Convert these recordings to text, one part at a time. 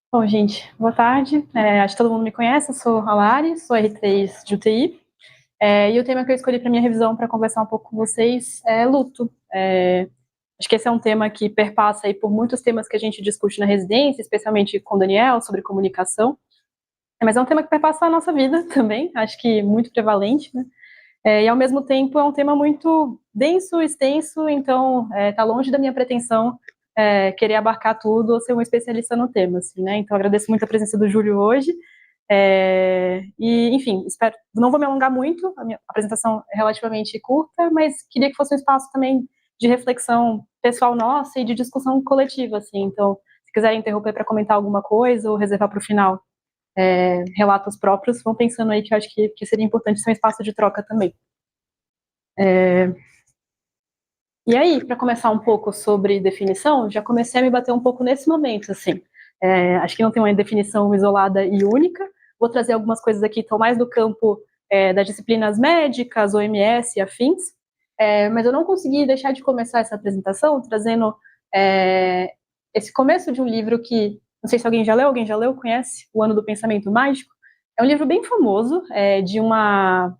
Bom, gente, boa tarde. Acho que todo mundo me conhece, eu sou a Lari, sou R3 de UTI. E o tema que eu escolhi para minha revisão para conversar um pouco com vocês é luto. Acho que esse é um tema que perpassa aí por muitos temas que a gente discute na residência, especialmente com o Daniel, sobre comunicação. Mas é um tema que perpassa a nossa vida também, acho que muito prevalente, né? E ao mesmo tempo é um tema muito denso, extenso, então está longe da minha pretensão querer abarcar tudo ou ser um especialista no tema, assim, né? Então agradeço muito a presença do Júlio hoje. Enfim, espero, não vou me alongar muito, a minha apresentação é relativamente curta, mas queria que fosse um espaço também de reflexão pessoal nossa e de discussão coletiva, assim. Então, se quiserem interromper para comentar alguma coisa ou reservar para o final relatos próprios, vão pensando aí que eu acho que seria importante ser um espaço de troca também. E aí, para começar um pouco sobre definição, já comecei a me bater um pouco nesse momento, assim. Acho que não tem uma definição isolada e única. Vou trazer algumas coisas aqui que estão mais do campo das disciplinas médicas, OMS e afins. Mas eu não consegui deixar de começar essa apresentação trazendo esse começo de um livro que, não sei se alguém já leu, conhece? O Ano do Pensamento Mágico. É um livro bem famoso, de uma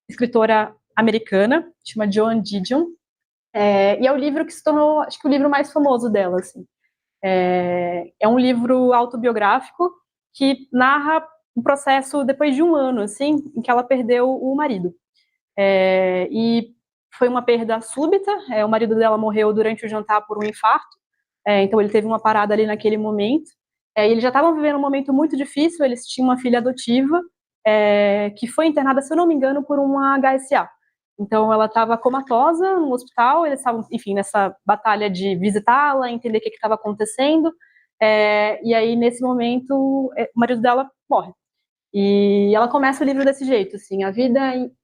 escritora americana, chama Joan Didion. E é o livro que se tornou, acho que o livro mais famoso dela, assim. É um livro autobiográfico que narra um processo depois de um ano, assim, em que ela perdeu o marido. E foi uma perda súbita, o marido dela morreu durante o jantar por um infarto, então ele teve uma parada ali naquele momento. E eles já estavam vivendo um momento muito difícil, eles tinham uma filha adotiva, que foi internada, se eu não me engano, por uma HSA. Então ela estava comatosa no hospital, eles estavam, enfim, nessa batalha de visitá-la, entender o que estava acontecendo. E aí, nesse momento, o marido dela morre. E ela começa o livro desse jeito, assim, a vida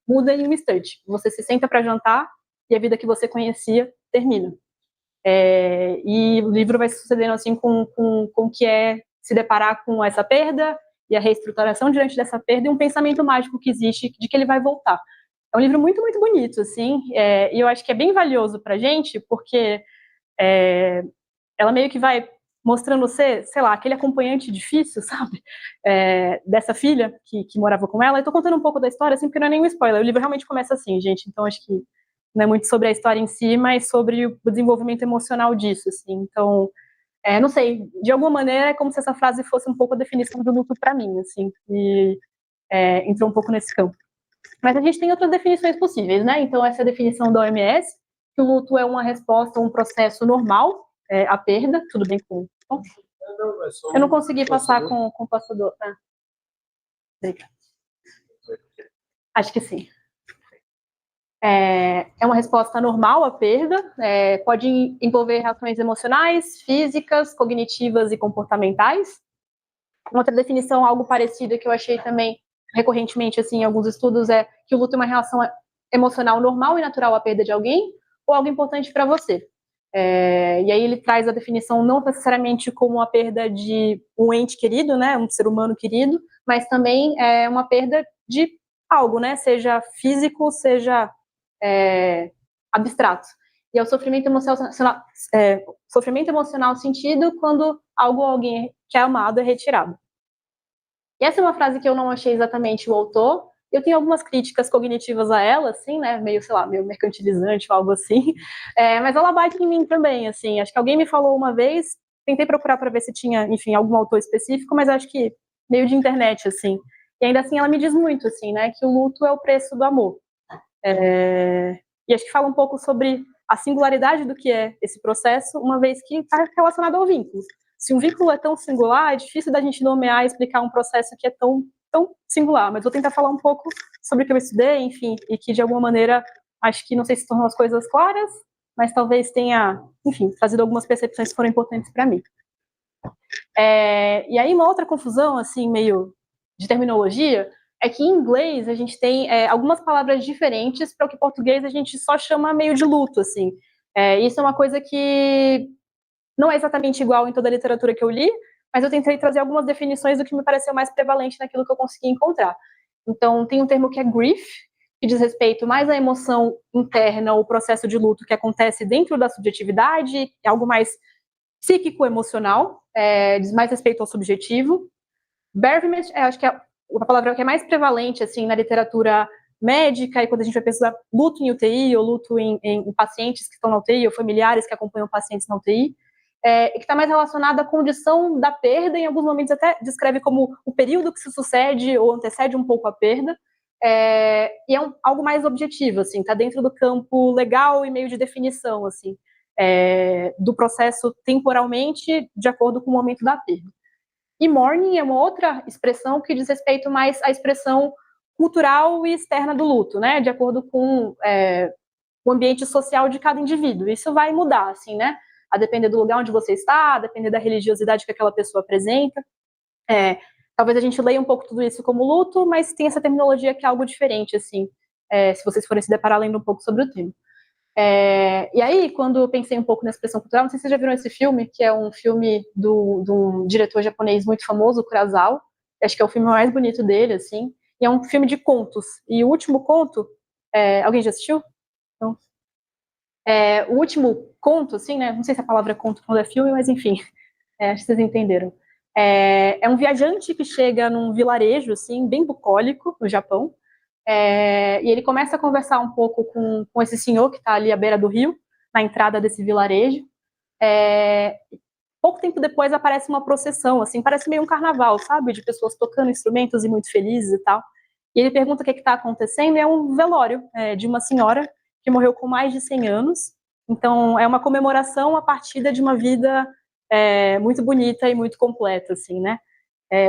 muda em um instante. Você se senta para jantar e a vida que você conhecia termina. E o livro vai sucedendo assim com o que é se deparar com essa perda e a reestruturação diante dessa perda e um pensamento mágico que existe de que ele vai voltar. É um livro muito, muito bonito, assim, e eu acho que é bem valioso para a gente, porque ela meio que vai mostrando ser, sei lá, aquele acompanhante difícil, sabe? Dessa filha que morava com ela. Eu tô contando um pouco da história, assim, porque não é nenhum spoiler. O livro realmente começa assim, gente. Então, acho que não é muito sobre a história em si, mas sobre o desenvolvimento emocional disso, assim. Então, não sei, de alguma maneira é como se essa frase fosse um pouco a definição do luto para mim, assim. E entrou um pouco nesse campo. Mas a gente tem outras definições possíveis, né? Então, essa é a definição da OMS, que o luto é uma resposta a um processo normal, à perda. Tudo bem com... Eu não consegui passar com o passador. Acho que sim. É uma resposta normal à perda, pode envolver reações emocionais, físicas, cognitivas e comportamentais. Uma outra definição, algo parecido, que eu achei também recorrentemente assim, em alguns estudos, é que o luto é uma reação emocional normal e natural à perda de alguém ou algo importante para você. E aí ele traz a definição não necessariamente como a perda de um ente querido, né, um ser humano querido, mas também uma perda de algo, né, seja físico, seja abstrato. E é o sofrimento emocional sentido quando algo ou alguém que é amado é retirado. E essa é uma frase que eu não achei exatamente o autor. Eu tenho algumas críticas cognitivas a ela, assim, né, meio, sei lá, meio mercantilizante ou algo assim, mas ela bate em mim também, assim, acho que alguém me falou uma vez, tentei procurar para ver se tinha, enfim, algum autor específico, mas acho que meio de internet, assim, e ainda assim ela me diz muito, assim, né, que o luto é o preço do amor. E acho que fala um pouco sobre a singularidade do que é esse processo, uma vez que está relacionado ao vínculo. Se um vínculo é tão singular, é difícil da gente nomear e explicar um processo que é tão singular, mas vou tentar falar um pouco sobre o que eu estudei, enfim, e que de alguma maneira, acho que não sei se tornou as coisas claras, mas talvez tenha, enfim, trazido algumas percepções que foram importantes para mim. E aí uma outra confusão, assim, meio de terminologia, é que em inglês a gente tem algumas palavras diferentes para o que em português a gente só chama meio de luto, assim. Isso é uma coisa que não é exatamente igual em toda a literatura que eu li, mas eu tentei trazer algumas definições do que me pareceu mais prevalente naquilo que eu consegui encontrar. Então, tem um termo que é grief, que diz respeito mais à emoção interna, o processo de luto que acontece dentro da subjetividade, é algo mais psíquico-emocional. diz mais respeito ao subjetivo. Bereavement, acho que é a palavra que é mais prevalente, assim, na literatura médica, e quando a gente vai pesquisar luto em UTI, ou luto em pacientes que estão na UTI, ou familiares que acompanham pacientes na UTI, e que está mais relacionada à condição da perda, em alguns momentos até descreve como o período que se sucede ou antecede um pouco a perda, e é algo mais objetivo, assim, está dentro do campo legal e meio de definição, assim, do processo temporalmente de acordo com o momento da perda. E mourning é uma outra expressão que diz respeito mais à expressão cultural e externa do luto, né, de acordo com o ambiente social de cada indivíduo. Isso vai mudar, assim, né, a depender do lugar onde você está, a depender da religiosidade que aquela pessoa apresenta. Talvez a gente leia um pouco tudo isso como luto, mas tem essa terminologia que é algo diferente, assim, se vocês forem se deparar lendo um pouco sobre o tema. E aí, quando eu pensei um pouco na expressão cultural, não sei se vocês já viram esse filme, que é um filme de um diretor japonês muito famoso, Kurosawa, acho que é o filme mais bonito dele, assim, e é um filme de contos, e o último conto, alguém já assistiu? Não. O último conto, assim, né, não sei se a palavra é conto quando é filme, mas enfim, acho que vocês entenderam. É um viajante que chega num vilarejo, assim, bem bucólico, no Japão, e ele começa a conversar um pouco com esse senhor que está ali à beira do rio, na entrada desse vilarejo. Pouco tempo depois aparece uma procissão, assim, parece meio um carnaval, sabe? De pessoas tocando instrumentos e muito felizes e tal. E ele pergunta o que está acontecendo, e é um velório de uma senhora que morreu com mais de 100 anos. Então, é uma comemoração a partir de uma vida muito bonita e muito completa, assim, né?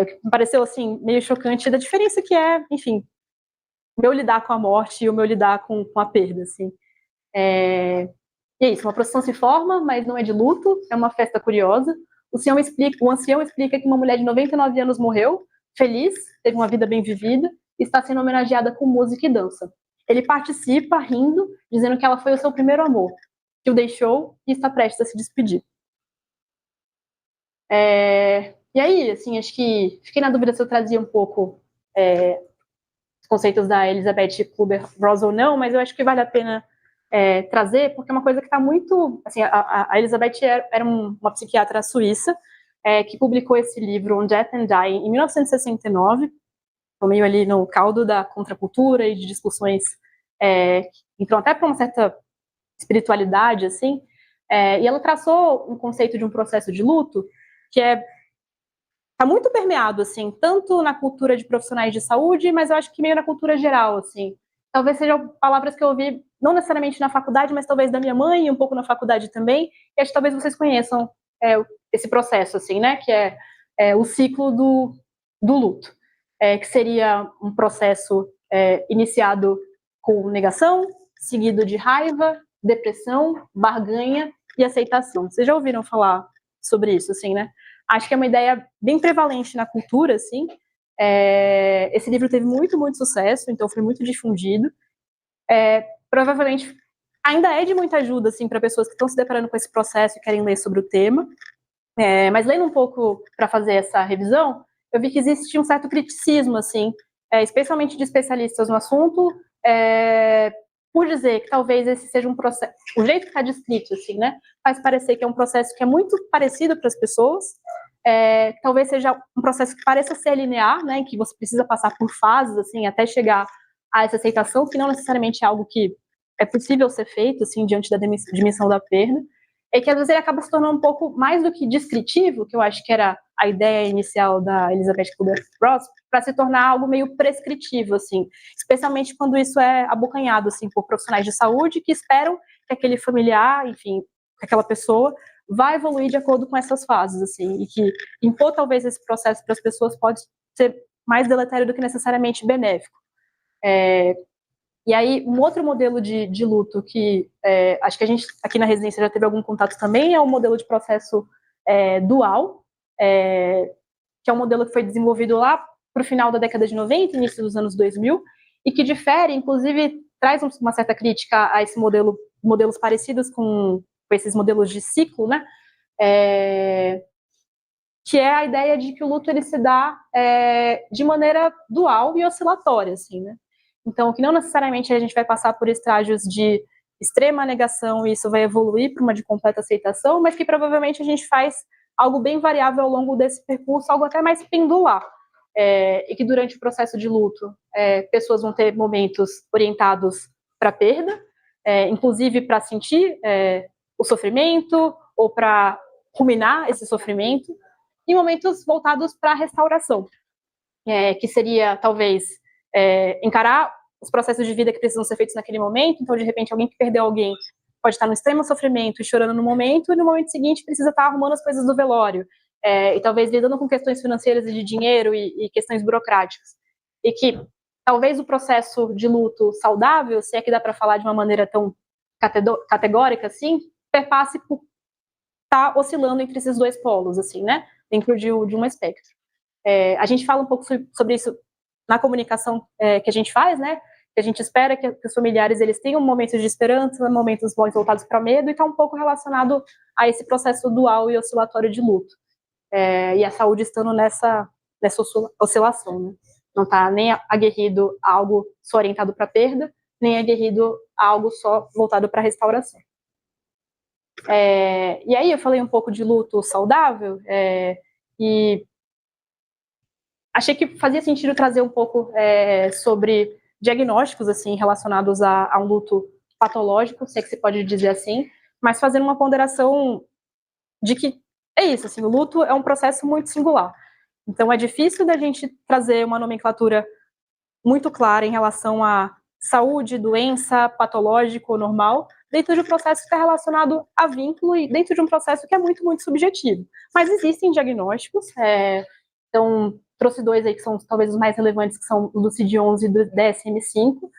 O que me pareceu, assim, meio chocante da diferença que enfim, o meu lidar com a morte e o meu lidar com a perda, assim. E é isso, uma procissão se forma, mas não é de luto, é uma festa curiosa. O ancião explica que uma mulher de 99 anos morreu, feliz, teve uma vida bem vivida, e está sendo homenageada com música e dança. Ele participa, rindo, dizendo que ela foi o seu primeiro amor, que o deixou e está prestes a se despedir. E aí, assim, acho que fiquei na dúvida se eu trazia um pouco os conceitos da Elizabeth Kubler-Ross ou não, mas eu acho que vale a pena trazer, porque é uma coisa que está muito... Assim, a Elizabeth era uma psiquiatra suíça que publicou esse livro, On Death and Dying, em 1969, meio ali no caldo da contracultura e de discussões que entram até para uma certa espiritualidade, assim, e ela traçou um conceito de um processo de luto que está muito permeado, assim, tanto na cultura de profissionais de saúde, mas eu acho que meio na cultura geral, assim. Talvez sejam palavras que eu ouvi, não necessariamente na faculdade, mas talvez da minha mãe, e um pouco na faculdade também, e acho que talvez vocês conheçam esse processo, assim, né, que é o ciclo do luto, que seria um processo iniciado com negação, seguido de raiva, depressão, barganha e aceitação. Vocês já ouviram falar sobre isso, assim, né? Acho que é uma ideia bem prevalente na cultura, assim. Esse livro teve muito, muito sucesso, então foi muito difundido. Provavelmente ainda é de muita ajuda, assim, para pessoas que estão se deparando com esse processo e querem ler sobre o tema. Mas lendo um pouco para fazer essa revisão, eu vi que existe um certo criticismo, assim, especialmente de especialistas no assunto, por dizer que talvez esse seja um processo, o jeito que está descrito, assim, né, faz parecer que é um processo que é muito parecido para as pessoas, talvez seja um processo que pareça ser linear, né, em que você precisa passar por fases, assim, até chegar a essa aceitação, que não necessariamente é algo que é possível ser feito, assim, diante da dimensão da perda, que às vezes ele acaba se tornando um pouco mais do que descritivo, que eu acho que era a ideia inicial da Elizabeth Kubler-Ross, para se tornar algo meio prescritivo, assim, especialmente quando isso é abocanhado, assim, por profissionais de saúde que esperam que aquele familiar, enfim, que aquela pessoa vai evoluir de acordo com essas fases, assim, e que impor talvez esse processo para as pessoas pode ser mais deletério do que necessariamente benéfico. E aí, um outro modelo de luto que acho que a gente aqui na residência já teve algum contato também é o modelo de processo dual, que é um modelo que foi desenvolvido lá para o final da década de 90, início dos anos 2000, e que difere, inclusive, traz uma certa crítica a esse modelo, modelos parecidos com esses modelos de ciclo, né? Que é a ideia de que o luto ele se dá de maneira dual e oscilatória, assim, né? Então, que não necessariamente a gente vai passar por estágios de extrema negação e isso vai evoluir para uma de completa aceitação, mas que provavelmente a gente faz algo bem variável ao longo desse percurso, algo até mais pendular. E que durante o processo de luto, pessoas vão ter momentos orientados para perda, inclusive para sentir o sofrimento ou para ruminar esse sofrimento, e momentos voltados para a restauração, que seria, talvez, encarar os processos de vida que precisam ser feitos naquele momento. Então, de repente, alguém que perdeu alguém pode estar no extremo sofrimento e chorando no momento, e no momento seguinte precisa estar arrumando as coisas do velório, e talvez lidando com questões financeiras e de dinheiro e questões burocráticas. E que talvez o processo de luto saudável, se é que dá para falar de uma maneira tão categórica assim, perpasse por estar oscilando entre esses dois polos, assim, né? Dentro de um espectro. A gente fala um pouco sobre isso na comunicação que a gente faz, né? Que a gente espera que os familiares eles tenham momentos de esperança, momentos bons voltados para medo, e está um pouco relacionado a esse processo dual e oscilatório de luto. E a saúde estando nessa oscilação, né? Não está nem aguerrido a algo só orientado para perda, nem aguerrido a algo só voltado para restauração. E aí eu falei um pouco de luto saudável, e achei que fazia sentido trazer um pouco sobre diagnósticos assim relacionados a um luto patológico, se é que se pode dizer assim, mas fazendo uma ponderação de que é isso, assim, o luto é um processo muito singular. Então é difícil da gente trazer uma nomenclatura muito clara em relação a saúde, doença, patológico ou normal, dentro de um processo que está relacionado a vínculo e dentro de um processo que é muito, muito subjetivo. Mas existem diagnósticos, então trouxe dois aí que são talvez os mais relevantes, que são o do CID-11 e do DSM-5,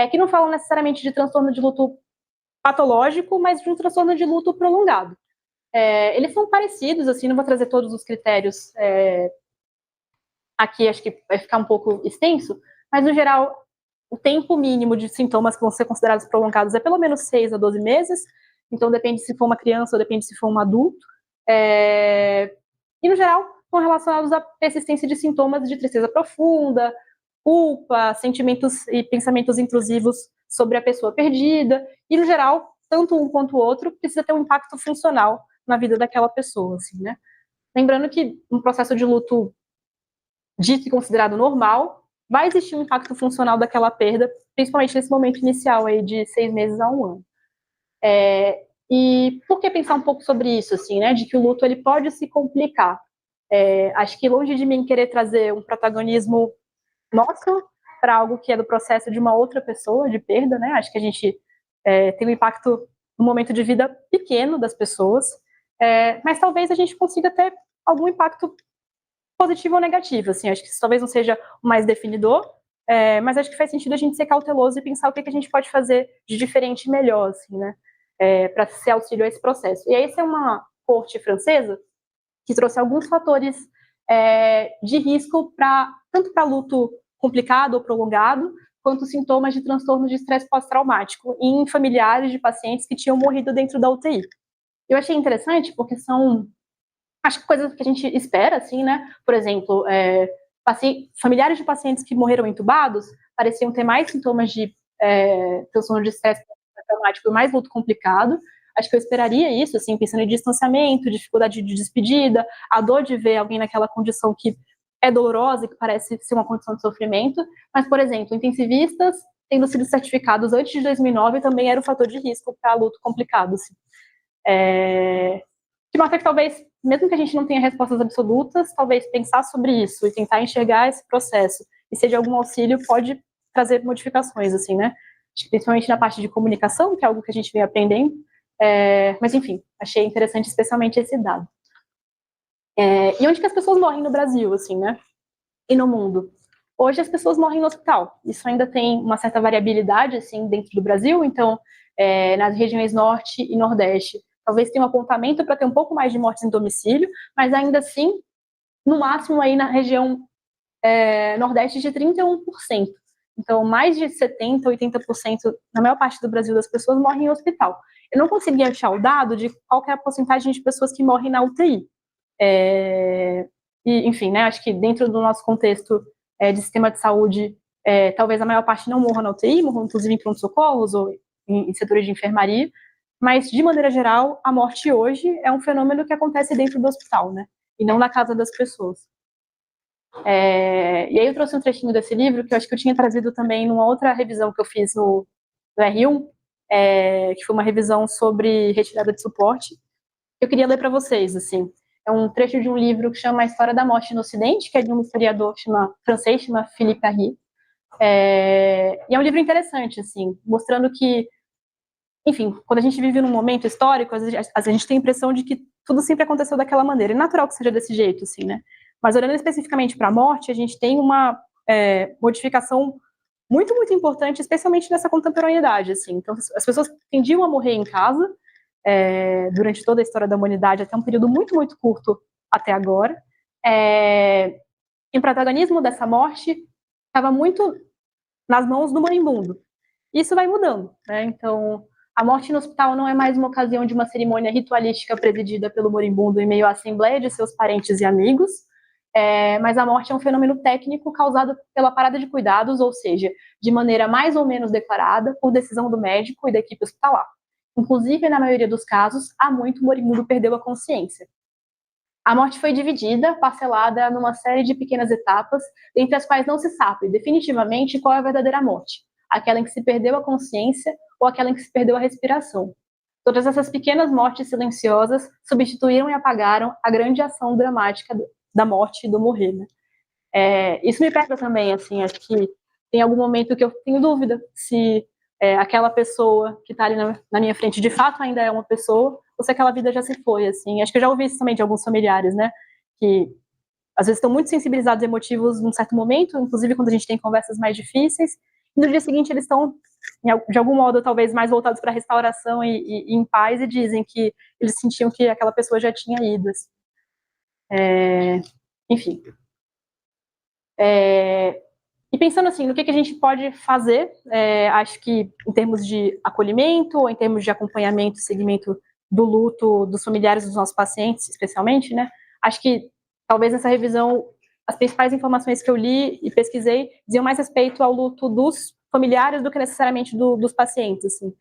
que não falam necessariamente de transtorno de luto patológico, mas de um transtorno de luto prolongado. Eles são parecidos, assim, não vou trazer todos os critérios aqui, acho que vai ficar um pouco extenso, mas no geral, o tempo mínimo de sintomas que vão ser considerados prolongados é pelo menos 6 a 12 meses, então depende se for uma criança ou depende se for um adulto, e no geral estão relacionados à persistência de sintomas de tristeza profunda, culpa, sentimentos e pensamentos intrusivos sobre a pessoa perdida, e no geral, tanto um quanto o outro precisa ter um impacto funcional na vida daquela pessoa, assim, né? Lembrando que um processo de luto dito e considerado normal, vai existir um impacto funcional daquela perda, principalmente nesse momento inicial aí de 6 meses a 1 ano. E por que pensar um pouco sobre isso, assim, né? De que o luto ele pode se complicar. Acho que longe de mim querer trazer um protagonismo nosso para algo que é do processo de uma outra pessoa, de perda, né? Acho que a gente tem um impacto no momento de vida pequeno das pessoas, mas talvez a gente consiga ter algum impacto positivo ou negativo, assim, acho que isso talvez não seja o mais definidor, mas acho que faz sentido a gente ser cauteloso e pensar o que a gente pode fazer de diferente e melhor, assim, né, para ser auxílio a esse processo. E aí, essa é uma corte francesa que trouxe alguns fatores de risco tanto para luto complicado ou prolongado, quanto sintomas de transtorno de estresse pós-traumático em familiares de pacientes que tinham morrido dentro da UTI. Eu achei interessante porque são, acho que coisas que a gente espera, assim, né? Por exemplo, familiares de pacientes que morreram entubados pareciam ter mais sintomas de transtorno de estresse traumático e mais luto complicado. Acho que eu esperaria isso, assim, pensando em distanciamento, dificuldade de despedida, a dor de ver alguém naquela condição que é dolorosa e que parece ser uma condição de sofrimento. Mas, por exemplo, intensivistas tendo sido certificados antes de 2009 também era um fator de risco para luto complicado, assim. Que mostra que talvez, mesmo que a gente não tenha respostas absolutas, talvez pensar sobre isso e tentar enxergar esse processo e ser de algum auxílio pode trazer modificações, assim, né? Principalmente na parte de comunicação, que é algo que a gente vem aprendendo, mas enfim, achei interessante especialmente esse dado. E onde que as pessoas morrem no Brasil, assim, né? E no mundo? Hoje as pessoas morrem no hospital. Isso ainda tem uma certa variabilidade, assim, dentro do Brasil. Então, nas regiões Norte e Nordeste, talvez tenha um apontamento para ter um pouco mais de mortes em domicílio, mas ainda assim, no máximo aí na região Nordeste de 31%. Então, mais de 70%, 80% na maior parte do Brasil das pessoas morrem em hospital. Eu não consegui achar o dado de qual que é a porcentagem de pessoas que morrem na UTI. E, enfim, né, acho que dentro do nosso contexto de sistema de saúde, talvez a maior parte não morra na UTI, morra inclusive em pronto-socorros ou em setores de enfermaria, mas, de maneira geral, a morte hoje é um fenômeno que acontece dentro do hospital, né? E não na casa das pessoas. E aí eu trouxe um trechinho desse livro, que eu acho que eu tinha trazido também numa outra revisão que eu fiz no R1, que foi uma revisão sobre retirada de suporte. Eu queria ler para vocês, assim. É um trecho de um livro que chama A História da Morte no Ocidente, que é de um historiador francês, chama Philippe Carry. E é um livro interessante, assim, mostrando que, enfim, quando a gente vive num momento histórico, às vezes a gente tem a impressão de que tudo sempre aconteceu daquela maneira. É natural que seja desse jeito, assim, né? Mas olhando especificamente para a morte, a gente tem uma modificação muito, muito importante, especialmente nessa contemporaneidade, assim. Então, as pessoas tendiam a morrer em casa durante toda a história da humanidade, até um período muito, muito curto até agora. E o protagonismo dessa morte estava muito nas mãos do moribundo. Isso vai mudando, né? Então, a morte no hospital não é mais uma ocasião de uma cerimônia ritualística presidida pelo moribundo em meio à assembleia de seus parentes e amigos, mas a morte é um fenômeno técnico causado pela parada de cuidados, ou seja, de maneira mais ou menos declarada, por decisão do médico e da equipe hospitalar. Inclusive, na maioria dos casos, há muito o moribundo perdeu a consciência. A morte foi dividida, parcelada numa série de pequenas etapas, entre as quais não se sabe definitivamente qual é a verdadeira morte, aquela em que se perdeu a consciência ou aquela em que se perdeu a respiração. Todas essas pequenas mortes silenciosas substituíram e apagaram a grande ação dramática da morte e do morrer, né? Isso me pega também, assim, acho que tem algum momento que eu tenho dúvida se aquela pessoa que está ali na minha frente de fato ainda é uma pessoa, ou se aquela vida já se foi, assim. Acho que eu já ouvi isso também de alguns familiares, né, que às vezes estão muito sensibilizados e emotivos num certo momento, inclusive quando a gente tem conversas mais difíceis, e no dia seguinte eles estão, de algum modo, talvez mais voltados para a restauração e em paz, e dizem que eles sentiam que aquela pessoa já tinha ido, assim. Enfim. E pensando assim, no que a gente pode fazer, acho que em termos de acolhimento, ou em termos de acompanhamento e segmento do luto dos familiares dos nossos pacientes, especialmente, né? Acho que talvez nessa revisão as principais informações que eu li e pesquisei diziam mais respeito ao luto dos familiares do que necessariamente dos pacientes, assim.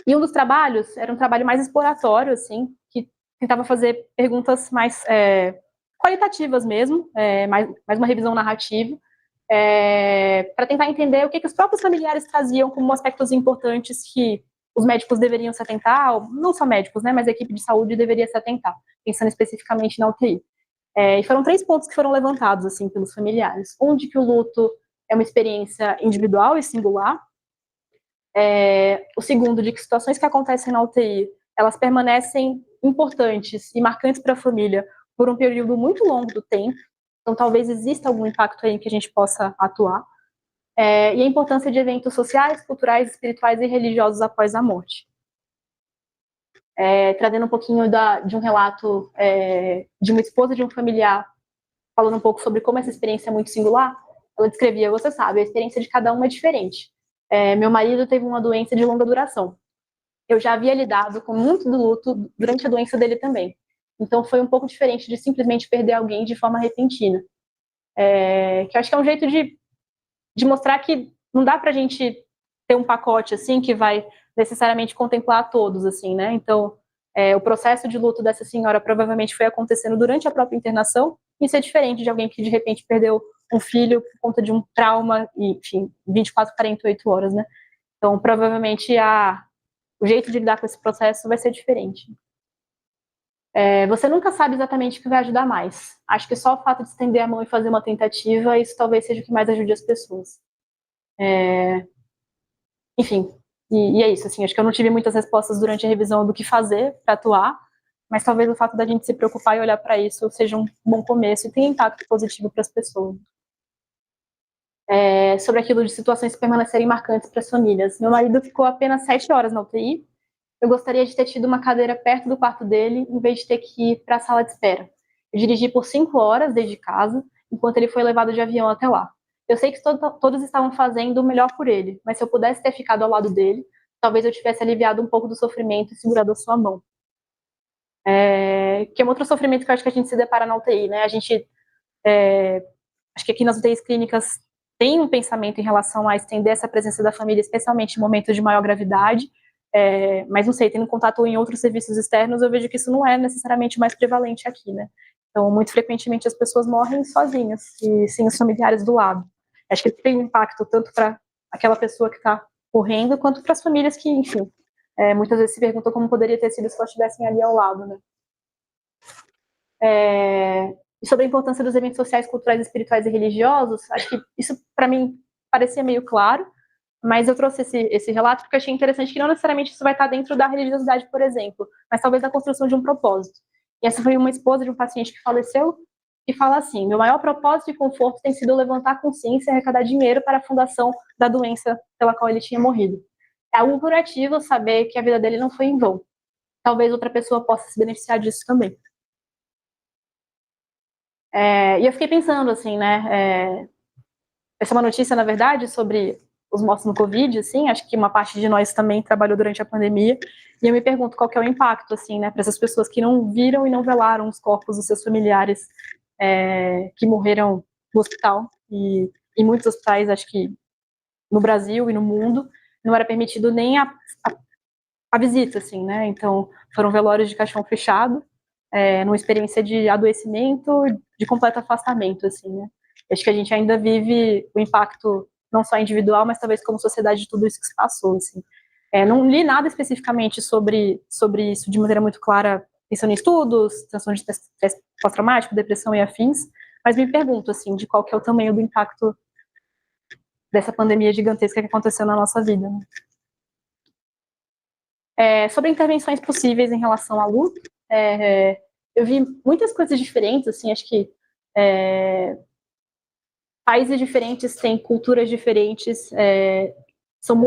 E um dos trabalhos era um trabalho mais exploratório, assim, que tentava fazer perguntas mais qualitativas mesmo, mais uma revisão narrativa, para tentar entender o que os próprios familiares traziam como aspectos importantes que os médicos deveriam se atentar, não só médicos, né, mas a equipe de saúde deveria se atentar, pensando especificamente na UTI. E foram 3 pontos que foram levantados, assim, pelos familiares. Um, de que o luto é uma experiência individual e singular. O segundo, de que situações que acontecem na UTI, elas permanecem importantes e marcantes para a família por um período muito longo do tempo, então talvez exista algum impacto aí que a gente possa atuar, e a importância de eventos sociais, culturais, espirituais e religiosos após a morte. Trazendo um pouquinho de um relato de uma esposa de um familiar, falando um pouco sobre como essa experiência é muito singular, ela descrevia, você sabe, a experiência de cada um é diferente. Meu marido teve uma doença de longa duração. Eu já havia lidado com muito do luto durante a doença dele também. Então foi um pouco diferente de simplesmente perder alguém de forma repentina. Que eu acho que é um jeito de mostrar que não dá pra gente ter um pacote assim que vai necessariamente contemplar todos, assim, né? Então, o processo de luto dessa senhora provavelmente foi acontecendo durante a própria internação. Isso é diferente de alguém que de repente perdeu um filho por conta de um trauma, e, enfim, 24, 48 horas, né? Então, provavelmente o jeito de lidar com esse processo vai ser diferente. Você nunca sabe exatamente o que vai ajudar mais. Acho que só o fato de estender a mão e fazer uma tentativa, isso talvez seja o que mais ajude as pessoas. Enfim, e é isso, assim, acho que eu não tive muitas respostas durante a revisão do que fazer para atuar, mas talvez o fato da gente se preocupar e olhar para isso seja um bom começo e tenha impacto positivo para as pessoas. Sobre aquilo de situações que permanecerem marcantes para as famílias. Meu marido ficou apenas 7 horas na UTI. Eu gostaria de ter tido uma cadeira perto do quarto dele, em vez de ter que ir para a sala de espera. Eu dirigi por 5 horas desde casa, enquanto ele foi levado de avião até lá. Eu sei que todos estavam fazendo o melhor por ele, mas se eu pudesse ter ficado ao lado dele, talvez eu tivesse aliviado um pouco do sofrimento e segurado a sua mão. Que é um outro sofrimento que eu acho que a gente se depara na UTI, né? A gente, acho que aqui nas UTIs clínicas tem um pensamento em relação a estender essa presença da família, especialmente em momentos de maior gravidade, Mas não sei, tendo contato em outros serviços externos, eu vejo que isso não é necessariamente mais prevalente aqui, né? Então, muito frequentemente as pessoas morrem sozinhas e sem os familiares do lado. Acho que tem um impacto tanto para aquela pessoa que está morrendo, quanto para as famílias que, enfim, muitas vezes se perguntam como poderia ter sido se elas estivessem ali ao lado, né? E sobre a importância dos eventos sociais, culturais, espirituais e religiosos, acho que isso, para mim, parecia meio claro, mas eu trouxe esse relato porque eu achei interessante que não necessariamente isso vai estar dentro da religiosidade, por exemplo, mas talvez da construção de um propósito. E essa foi uma esposa de um paciente que faleceu, e fala assim: meu maior propósito e conforto tem sido levantar a consciência e arrecadar dinheiro para a fundação da doença pela qual ele tinha morrido. É algo curativo saber que a vida dele não foi em vão. Talvez outra pessoa possa se beneficiar disso também. E eu fiquei pensando, assim, né? Essa é uma notícia, na verdade, sobre os mortos no Covid, assim, acho que uma parte de nós também trabalhou durante a pandemia, e eu me pergunto qual que é o impacto, assim, né, para essas pessoas que não viram e não velaram os corpos dos seus familiares que morreram no hospital, e em muitos hospitais, acho que no Brasil e no mundo, não era permitido nem a visita, assim, né, então foram velórios de caixão fechado, numa experiência de adoecimento, de completo afastamento, assim, né. Acho que a gente ainda vive o impacto não só individual, mas talvez como sociedade de tudo isso que se passou, assim. Não li nada especificamente sobre isso de maneira muito clara, pensando em estudos, transtorno de estresse pós-traumático, depressão e afins, mas me pergunto, assim, de qual que é o tamanho do impacto dessa pandemia gigantesca que aconteceu na nossa vida, né? Sobre intervenções possíveis em relação à luta, eu vi muitas coisas diferentes, assim, acho que países diferentes têm culturas diferentes, são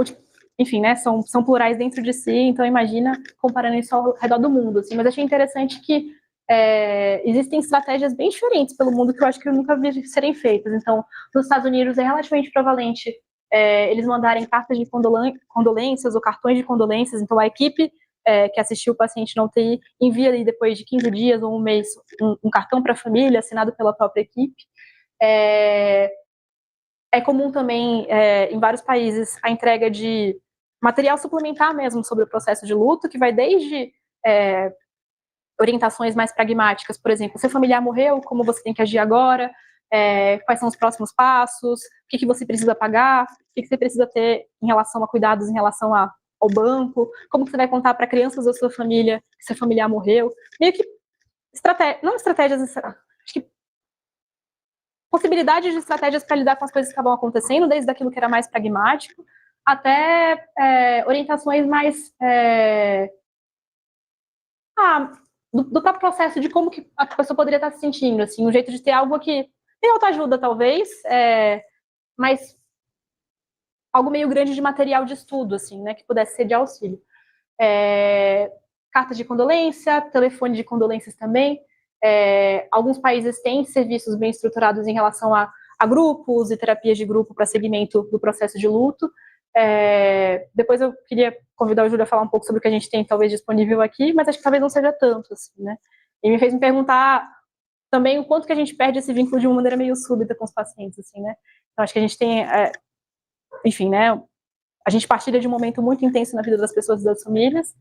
enfim, né, são plurais dentro de si, então imagina comparando isso ao redor do mundo, assim, mas achei interessante que existem estratégias bem diferentes pelo mundo que eu acho que eu nunca vi serem feitas. Então, nos Estados Unidos é relativamente prevalente eles mandarem cartas de condolências ou cartões de condolências, então a equipe que assistiu o paciente na UTI envia ali depois de 15 dias ou um mês um cartão para a família assinado pela própria equipe. É comum também, em vários países, a entrega de material suplementar mesmo sobre o processo de luto, que vai desde orientações mais pragmáticas, por exemplo, seu familiar morreu, como você tem que agir agora, quais são os próximos passos, o que você precisa pagar, o que você precisa ter em relação a cuidados, em relação ao banco, como você vai contar para crianças da sua família que seu familiar morreu, meio que não estratégias, acho que possibilidades de estratégias para lidar com as coisas que estavam acontecendo, desde aquilo que era mais pragmático, até orientações mais do próprio processo de como que a pessoa poderia estar se sentindo, assim, um jeito de ter algo que tem autoajuda, talvez, mas algo meio grande de material de estudo, assim, né, que pudesse ser de auxílio. Cartas de condolência, telefone de condolências também. Alguns países têm serviços bem estruturados em relação a grupos e terapias de grupo para segmento do processo de luto. Depois eu queria convidar o Júlio a falar um pouco sobre o que a gente tem talvez disponível aqui, mas acho que talvez não seja tanto, assim, né? E me fez me perguntar também o quanto que a gente perde esse vínculo de uma maneira meio súbita com os pacientes, assim, né? Então acho que a gente tem, enfim, né? A gente partilha de um momento muito intenso na vida das pessoas e das famílias,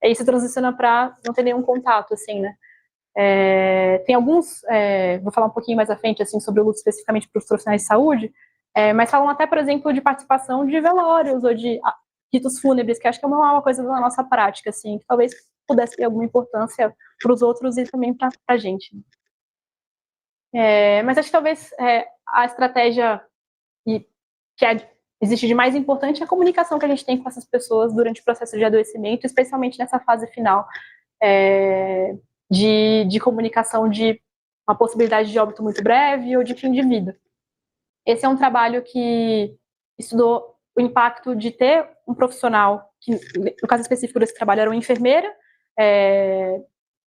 e isso transiciona para não ter nenhum contato, assim, né? Tem alguns, vou falar um pouquinho mais à frente, assim, sobre o luto especificamente para os profissionais de saúde, mas falam até, por exemplo, de participação de velórios ou de ritos fúnebres, que acho que é uma coisa da nossa prática, assim, que talvez pudesse ter alguma importância para os outros e também para a gente. Mas acho que talvez a estratégia que existe de mais importante é a comunicação que a gente tem com essas pessoas durante o processo de adoecimento, especialmente nessa fase final de comunicação de uma possibilidade de óbito muito breve ou de fim de vida. Esse é um trabalho que estudou o impacto de ter um profissional, que no caso específico desse trabalho era uma enfermeira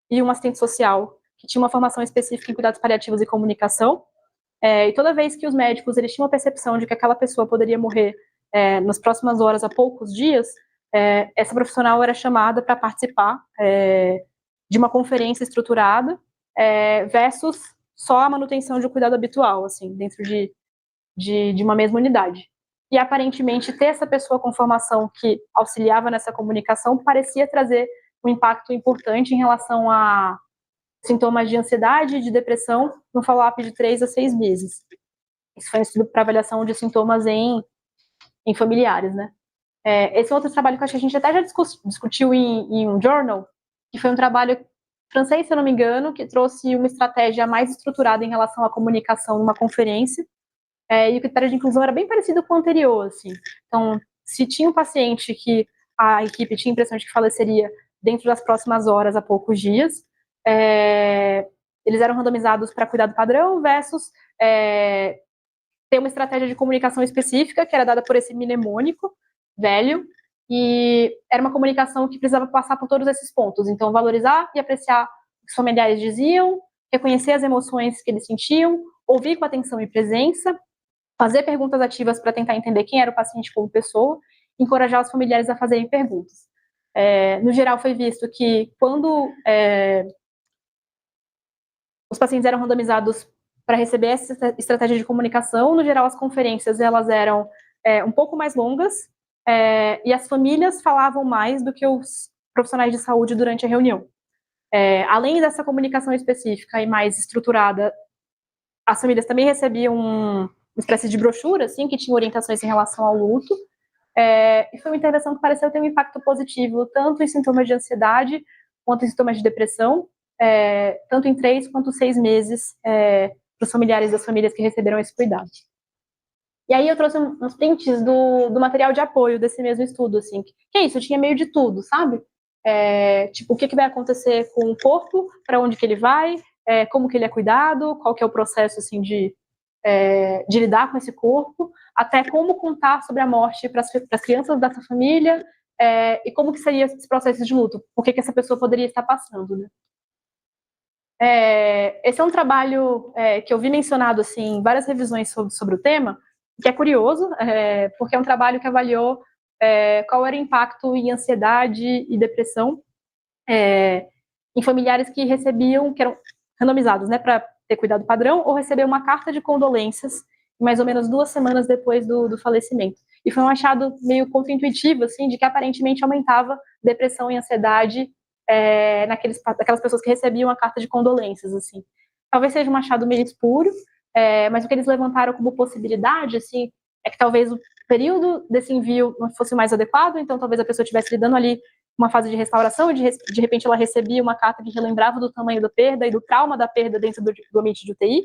e um assistente social, que tinha uma formação específica em cuidados paliativos e comunicação, e toda vez que os médicos eles tinham a percepção de que aquela pessoa poderia morrer nas próximas horas, a poucos dias, essa profissional era chamada para participar de uma conferência estruturada versus só a manutenção de um cuidado habitual, assim, dentro de uma mesma unidade. e aparentemente ter essa pessoa com formação que auxiliava nessa comunicação parecia trazer um impacto importante em relação a sintomas de ansiedade e de depressão no follow-up de 3 a 6 meses. Isso foi um estudo para avaliação de sintomas em familiares, né? Esse é outro trabalho que eu acho que a gente até já discutiu em um journal, que foi um trabalho francês, se eu não me engano, que trouxe uma estratégia mais estruturada em relação à comunicação numa conferência, e o critério de inclusão era bem parecido com o anterior, assim. Então, se tinha um paciente que a equipe tinha a impressão de que faleceria dentro das próximas horas, a poucos dias, eles eram randomizados para cuidado padrão versus ter uma estratégia de comunicação específica, que era dada por esse mnemônico velho, e era uma comunicação que precisava passar por todos esses pontos. Então, valorizar e apreciar o que os familiares diziam, reconhecer as emoções que eles sentiam, ouvir com atenção e presença, fazer perguntas ativas para tentar entender quem era o paciente como pessoa, encorajar os familiares a fazerem perguntas. No geral, foi visto que quando os pacientes eram randomizados para receber essa estratégia de comunicação, no geral, as conferências elas eram um pouco mais longas, e as famílias falavam mais do que os profissionais de saúde durante a reunião. Além dessa comunicação específica e mais estruturada, as famílias também recebiam uma espécie de brochura, assim, que tinha orientações em relação ao luto, e foi uma intervenção que pareceu ter um impacto positivo, tanto em sintomas de ansiedade, quanto em sintomas de depressão, tanto em 3 quanto 6 meses para os familiares das famílias que receberam esse cuidado. E aí eu trouxe uns prints do material de apoio desse mesmo estudo, assim, que é isso, tinha meio de tudo, sabe? Tipo, o que vai acontecer com o corpo, para onde que ele vai, como que ele é cuidado, qual que é o processo, assim, de lidar com esse corpo, até como contar sobre a morte para as crianças dessa família, e como que seria esse processo de luto, o que essa pessoa poderia estar passando, né? Esse é um trabalho que eu vi mencionado assim, em várias revisões sobre o tema, que é curioso, porque é um trabalho que avaliou qual era o impacto em ansiedade e depressão em familiares que eram randomizados, né, para ter cuidado padrão, ou receber uma carta de condolências mais ou menos 2 semanas depois do falecimento. E foi um achado meio contraintuitivo, assim, de que aparentemente aumentava depressão e ansiedade naquelas pessoas que recebiam a carta de condolências, assim. Talvez seja um achado meio espúrio, mas o que eles levantaram como possibilidade, assim, é que talvez o período desse envio não fosse mais adequado, então talvez a pessoa estivesse lidando ali uma fase de restauração e de repente ela recebia uma carta que relembrava do tamanho da perda e do trauma da perda dentro do ambiente de UTI,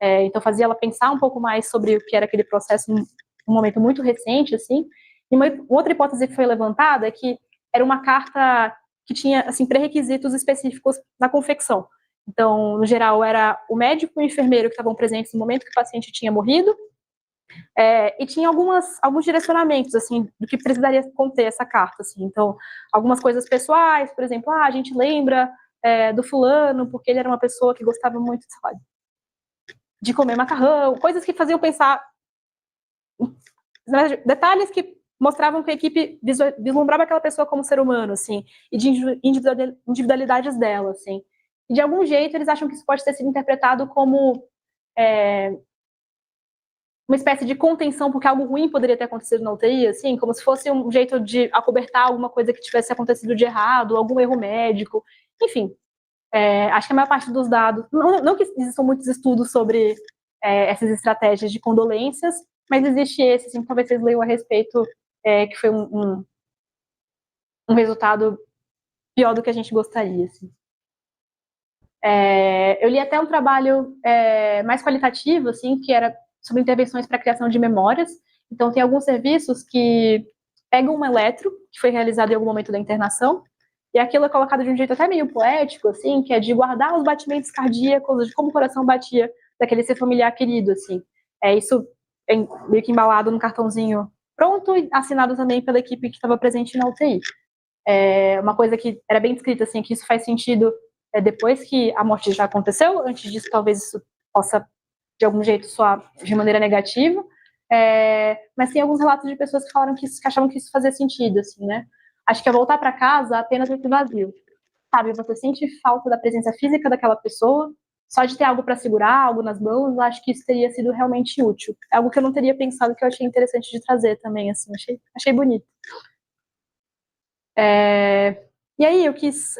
então fazia ela pensar um pouco mais sobre o que era aquele processo num momento muito recente, assim. E uma outra hipótese que foi levantada é que era uma carta que tinha, assim, pré-requisitos específicos na confecção. Então, no geral, era o médico e o enfermeiro que estavam presentes no momento que o paciente tinha morrido, e tinha alguns direcionamentos, assim, do que precisaria conter essa carta, assim. Então, algumas coisas pessoais, por exemplo, a gente lembra do fulano, porque ele era uma pessoa que gostava muito, sei lá, de comer macarrão, coisas que faziam pensar, detalhes que mostravam que a equipe vislumbrava aquela pessoa como ser humano, assim, e de individualidades dela, assim. E de algum jeito eles acham que isso pode ter sido interpretado como uma espécie de contenção, porque algo ruim poderia ter acontecido na UTI, assim, como se fosse um jeito de acobertar alguma coisa que tivesse acontecido de errado, algum erro médico, enfim. Acho que a maior parte dos dados, não que existam muitos estudos sobre essas estratégias de condolências, mas existe esse, assim, que talvez vocês leiam a respeito, que foi um resultado pior do que a gente gostaria, assim. Eu li até um trabalho mais qualitativo, assim, que era sobre intervenções para a criação de memórias. Então, tem alguns serviços que pegam um eletro, que foi realizado em algum momento da internação, e aquilo é colocado de um jeito até meio poético, assim, que é de guardar os batimentos cardíacos, de como o coração batia daquele ser familiar querido, assim. Isso é meio que embalado num cartãozinho pronto e assinado também pela equipe que estava presente na UTI. Uma coisa que era bem descrita, assim, que isso faz sentido depois que a morte já aconteceu, antes disso talvez isso possa, de algum jeito, soar de maneira negativa, mas tem alguns relatos de pessoas que falaram que achavam que isso fazia sentido, assim, né? Acho que é voltar para casa apenas esse vazio, sabe? Você sente falta da presença física daquela pessoa, só de ter algo para segurar, algo nas mãos, eu acho que isso teria sido realmente útil. É algo que eu não teria pensado, que eu achei interessante de trazer também, assim, achei bonito. E aí eu quis,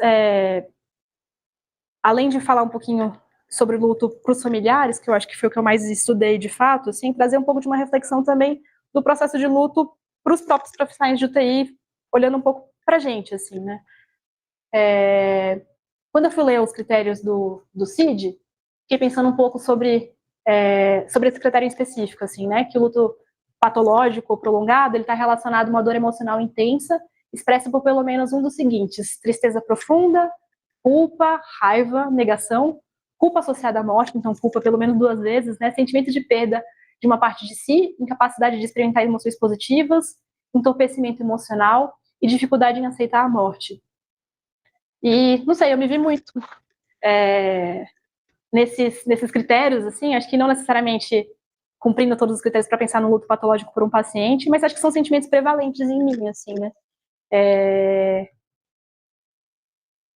além de falar um pouquinho sobre o luto para os familiares, que eu acho que foi o que eu mais estudei de fato, assim, trazer um pouco de uma reflexão também do processo de luto para os próprios profissionais de UTI, olhando um pouco para a gente, assim, né? Quando eu fui ler os critérios do CID, fiquei pensando um pouco sobre esse critério específico, assim, né? Que o luto patológico ou prolongado, ele está relacionado a uma dor emocional intensa, expressa por pelo menos um dos seguintes: tristeza profunda, culpa, raiva, negação, culpa associada à morte, então culpa pelo menos 2 vezes, né? Sentimento de perda de uma parte de si, incapacidade de experimentar emoções positivas, entorpecimento emocional e dificuldade em aceitar a morte. E, não sei, eu me vi muito nesses critérios, assim, acho que não necessariamente cumprindo todos os critérios para pensar no luto patológico por um paciente, mas acho que são sentimentos prevalentes em mim, assim, né?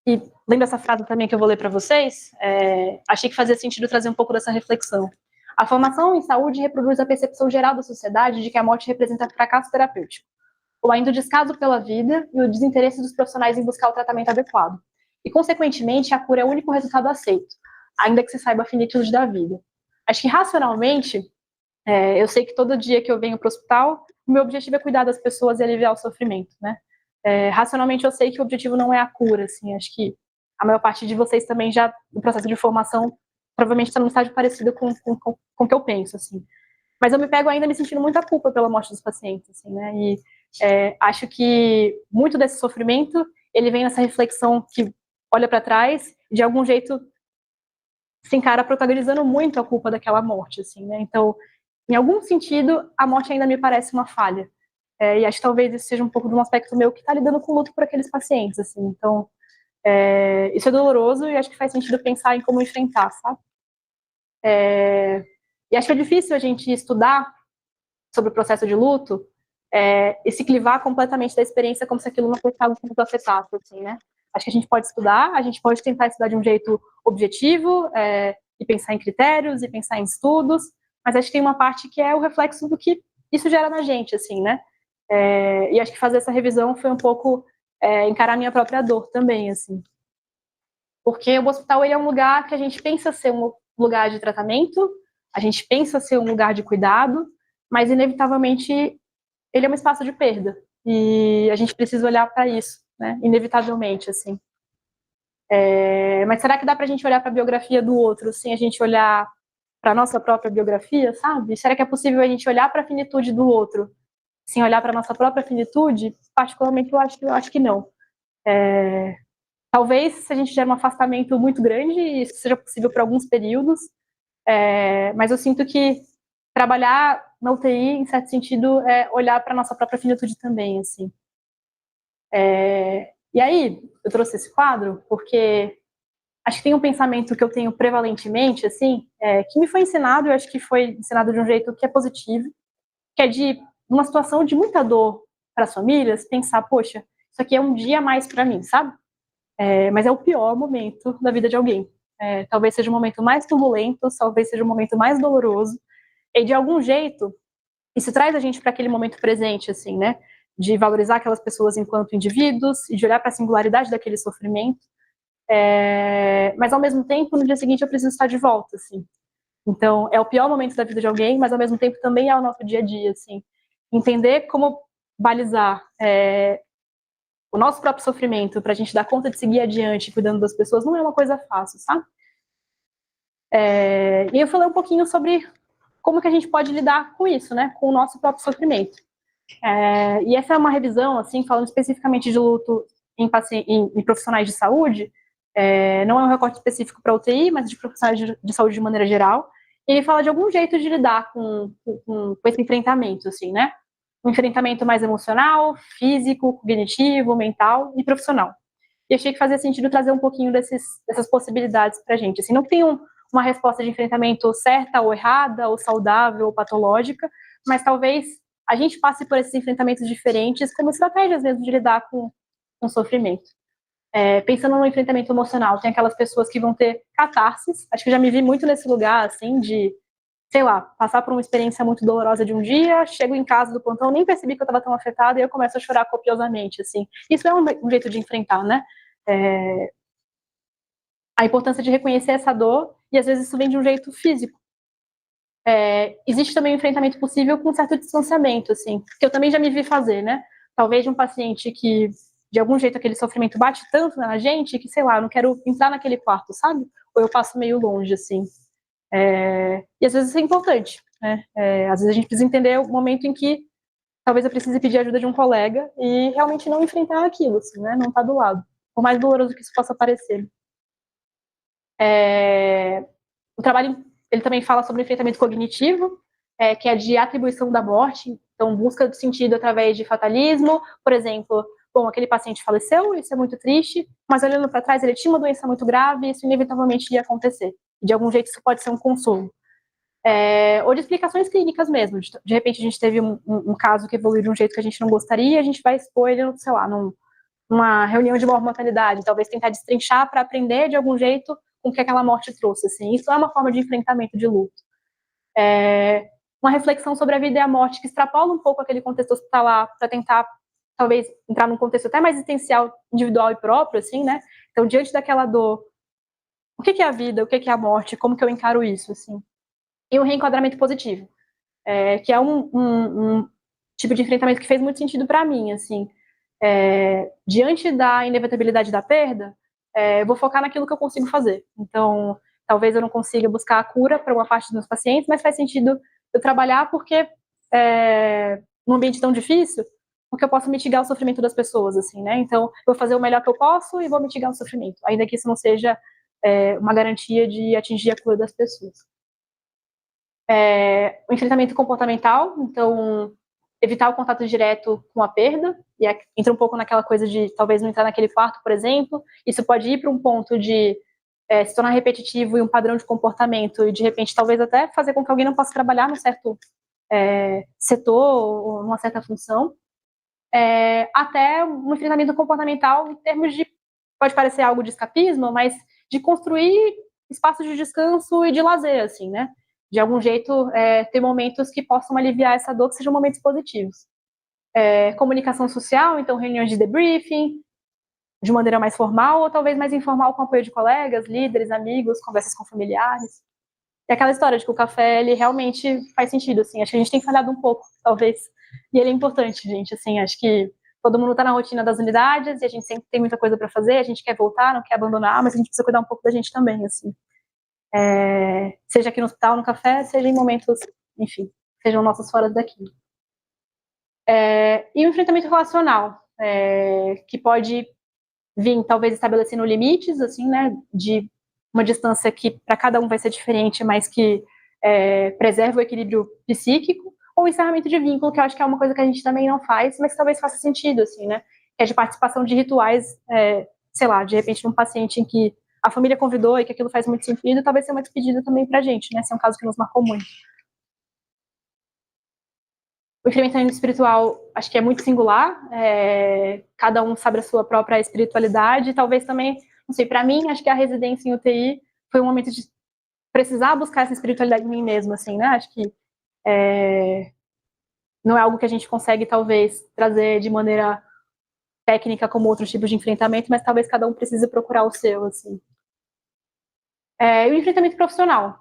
E lembra essa frase também que eu vou ler para vocês? Achei que fazia sentido trazer um pouco dessa reflexão. A formação em saúde reproduz a percepção geral da sociedade de que a morte representa fracasso terapêutico, ou ainda o descaso pela vida e o desinteresse dos profissionais em buscar o tratamento adequado. E, consequentemente, a cura é o único resultado aceito, ainda que se saiba a finitude da vida. Acho que, racionalmente, eu sei que todo dia que eu venho para o hospital, o meu objetivo é cuidar das pessoas e aliviar o sofrimento, né? Racionalmente, eu sei que o objetivo não é a cura, assim, acho que a maior parte de vocês também já, no processo de formação, provavelmente está num estágio parecido com o que eu penso, assim. Mas eu me pego ainda me sentindo muita culpa pela morte dos pacientes, assim, né? E acho que muito desse sofrimento, ele vem nessa reflexão que olha para trás, de algum jeito se encara protagonizando muito a culpa daquela morte, assim, né? Então, em algum sentido, a morte ainda me parece uma falha. E acho que talvez isso seja um pouco de um aspecto meu que está lidando com o luto por aqueles pacientes, assim. Então, isso é doloroso e acho que faz sentido pensar em como enfrentar, sabe? E acho que é difícil a gente estudar sobre o processo de luto e se clivar completamente da experiência como se aquilo não fosse algo que nos afetasse, assim, né? Acho que a gente pode estudar, a gente pode tentar estudar de um jeito objetivo, e pensar em critérios, e pensar em estudos, mas acho que tem uma parte que é o reflexo do que isso gera na gente, assim, né? E acho que fazer essa revisão foi um pouco encarar a minha própria dor também, assim. Porque o hospital, ele é um lugar que a gente pensa ser um lugar de tratamento, a gente pensa ser um lugar de cuidado, mas inevitavelmente ele é um espaço de perda. E a gente precisa olhar para isso, né? Inevitavelmente, assim. Mas será que dá para a gente olhar para a biografia do outro sem a gente olhar para a nossa própria biografia, sabe? Será que é possível a gente olhar para a finitude do outro sem olhar para a nossa própria finitude? Particularmente, eu acho que não. Talvez, se a gente tiver um afastamento muito grande, isso seja possível por alguns períodos, mas eu sinto que trabalhar na UTI, em certo sentido, é olhar para a nossa própria finitude também, assim. E aí, eu trouxe esse quadro porque acho que tem um pensamento que eu tenho prevalentemente, assim, que me foi ensinado, eu acho que foi ensinado de um jeito que é positivo, que é de uma situação de muita dor para as famílias, pensar, poxa, isso aqui é um dia a mais para mim, sabe? Mas é o pior momento da vida de alguém. Talvez seja o momento mais turbulento, talvez seja o momento mais doloroso, e de algum jeito, isso traz a gente para aquele momento presente, assim, né? De valorizar aquelas pessoas enquanto indivíduos e de olhar para a singularidade daquele sofrimento. Mas ao mesmo tempo, no dia seguinte eu preciso estar de volta, assim. Então, é o pior momento da vida de alguém, mas ao mesmo tempo também é o nosso dia a dia, assim. Entender como balizar o nosso próprio sofrimento para a gente dar conta de seguir adiante cuidando das pessoas não é uma coisa fácil, sabe? E eu falei um pouquinho sobre como que a gente pode lidar com isso, né? Com o nosso próprio sofrimento. E essa é uma revisão, assim, falando especificamente de luto em profissionais de saúde, não é um recorte específico para UTI, mas de profissionais de saúde de maneira geral. E ele fala de algum jeito de lidar com esse enfrentamento, assim, né? Um enfrentamento mais emocional, físico, cognitivo, mental e profissional. E achei que fazia sentido trazer um pouquinho dessas possibilidades para a gente. Assim, não tem uma resposta de enfrentamento certa ou errada, ou saudável ou patológica, mas talvez a gente passe por esses enfrentamentos diferentes como estratégias mesmo de lidar com o sofrimento. Pensando no enfrentamento emocional, tem aquelas pessoas que vão ter catarses, acho que eu já me vi muito nesse lugar, assim, de, sei lá, passar por uma experiência muito dolorosa de um dia, chego em casa do plantão, nem percebi que eu estava tão afetada e eu começo a chorar copiosamente, assim. Isso é um jeito de enfrentar, né? A importância de reconhecer essa dor, e às vezes isso vem de um jeito físico. Existe também um enfrentamento possível com um certo distanciamento, assim, que eu também já me vi fazer, né? Talvez de um paciente que, de algum jeito, aquele sofrimento bate tanto na gente que, sei lá, eu não quero entrar naquele quarto, sabe? Ou eu passo meio longe, assim. E às vezes isso é importante, né? Às vezes a gente precisa entender o momento em que talvez eu precise pedir ajuda de um colega e realmente não enfrentar aquilo, assim, né? Não estar do lado. Por mais doloroso que isso possa parecer. O trabalho, ele também fala sobre enfrentamento cognitivo, que é de atribuição da morte, então busca do sentido através de fatalismo, por exemplo, bom, aquele paciente faleceu, isso é muito triste, mas olhando para trás ele tinha uma doença muito grave, isso inevitavelmente ia acontecer. De algum jeito isso pode ser um consolo. Ou de explicações clínicas mesmo, de repente a gente teve um caso que evoluiu de um jeito que a gente não gostaria, a gente vai expor ele, sei lá, numa reunião de mortalidade, talvez tentar destrinchar para aprender de algum jeito com o que aquela morte trouxe, assim. Isso é uma forma de enfrentamento de luto. Uma reflexão sobre a vida e a morte que extrapola um pouco aquele contexto hospitalar para tentar, talvez, entrar num contexto até mais existencial, individual e próprio, assim, né? Então, diante daquela dor, o que é a vida, o que é a morte, como que eu encaro isso, assim? E o reenquadramento positivo, que é um tipo de enfrentamento que fez muito sentido para mim, assim. Diante da inevitabilidade da perda, eu vou focar naquilo que eu consigo fazer. Então, talvez eu não consiga buscar a cura para uma parte dos meus pacientes, mas faz sentido eu trabalhar porque, num ambiente tão difícil, porque eu posso mitigar o sofrimento das pessoas, assim, né? Então, eu vou fazer o melhor que eu posso e vou mitigar o sofrimento, ainda que isso não seja uma garantia de atingir a cura das pessoas. O enfrentamento comportamental, então, evitar o contato direto com a perda, e entra um pouco naquela coisa de talvez não entrar naquele quarto, por exemplo. Isso pode ir para um ponto de se tornar repetitivo e um padrão de comportamento, e de repente talvez até fazer com que alguém não possa trabalhar num certo setor ou numa certa função. Até um enfrentamento comportamental em termos de, pode parecer algo de escapismo, mas de construir espaços de descanso e de lazer, assim, né? De algum jeito, ter momentos que possam aliviar essa dor, que sejam momentos positivos. Comunicação social, então reuniões de debriefing, de maneira mais formal, ou talvez mais informal, com apoio de colegas, líderes, amigos, conversas com familiares. E aquela história de que o café, ele realmente faz sentido, assim, acho que a gente tem falhado um pouco, talvez, e ele é importante, gente, assim, acho que todo mundo está na rotina das unidades, e a gente sempre tem muita coisa para fazer, a gente quer voltar, não quer abandonar, mas a gente precisa cuidar um pouco da gente também, assim. Seja aqui no hospital, no café, seja em momentos, enfim, sejam nossas fora daqui. E o enfrentamento relacional, que pode vir, talvez, estabelecendo limites, assim, né, de uma distância que para cada um vai ser diferente, mas que preserva o equilíbrio psíquico, ou encerramento de vínculo, que eu acho que é uma coisa que a gente também não faz, mas que talvez faça sentido, assim, né, que é de participação de rituais, sei lá, de repente num paciente em que a família convidou e que aquilo faz muito sentido, talvez seja uma despedida também pra gente, né, se é um caso que nos marcou muito. O enfrentamento espiritual, acho que é muito singular, cada um sabe a sua própria espiritualidade, talvez também, não sei, para mim, acho que a residência em UTI foi um momento de precisar buscar essa espiritualidade em mim mesma, assim, né, acho que não é algo que a gente consegue, talvez, trazer de maneira técnica como outros tipos de enfrentamento, mas talvez cada um precise procurar o seu, assim. E o enfrentamento profissional,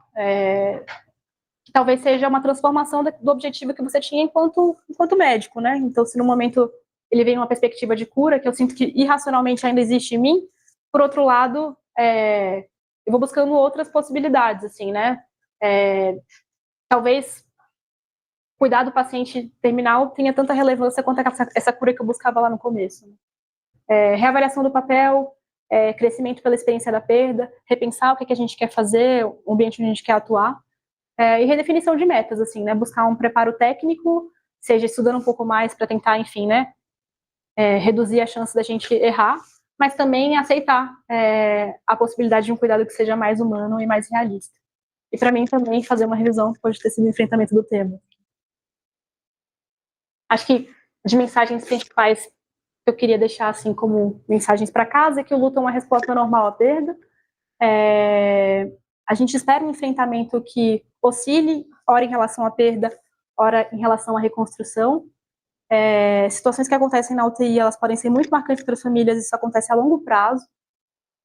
que talvez seja uma transformação do objetivo que você tinha enquanto médico, né? Então, se no momento ele vem uma perspectiva de cura, que eu sinto que irracionalmente ainda existe em mim, por outro lado, eu vou buscando outras possibilidades, assim, né? Talvez cuidar do paciente terminal tenha tanta relevância quanto essa cura que eu buscava lá no começo. Reavaliação do papel, crescimento pela experiência da perda, repensar o que a gente quer fazer, o ambiente onde a gente quer atuar. E redefinição de metas, assim, né? Buscar um preparo técnico, seja estudando um pouco mais para tentar, enfim, né? Reduzir a chance da gente errar, mas também aceitar a possibilidade de um cuidado que seja mais humano e mais realista. E para mim também fazer uma revisão depois de ter sido o enfrentamento do tema. Acho que de mensagens principais que eu queria deixar assim como mensagens para casa é que o luto é uma resposta normal à perda. A gente espera um enfrentamento que oscile, ora em relação à perda, ora em relação à reconstrução. Situações que acontecem na UTI, elas podem ser muito marcantes para as famílias, isso acontece a longo prazo.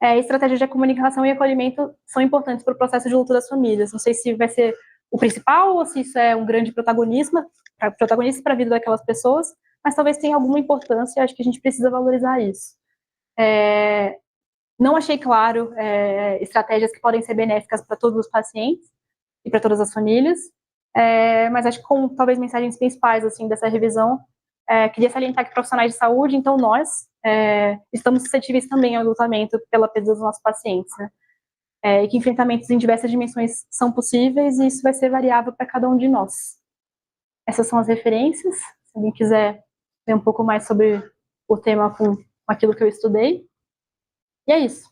Estratégias de comunicação e acolhimento são importantes para o processo de luto das famílias. Não sei se vai ser o principal ou se isso é um grande protagonista para a vida daquelas pessoas, mas talvez tenha alguma importância, acho que a gente precisa valorizar isso. Não achei claro estratégias que podem ser benéficas para todos os pacientes e para todas as famílias, mas acho que com talvez mensagens principais assim dessa revisão, queria salientar que profissionais de saúde, então nós, estamos suscetíveis também ao lutamento pela perda dos nossos pacientes, né? E que enfrentamentos em diversas dimensões são possíveis e isso vai ser variável para cada um de nós. Essas são as referências, se alguém quiser ver um pouco mais sobre o tema com aquilo que eu estudei. E é isso.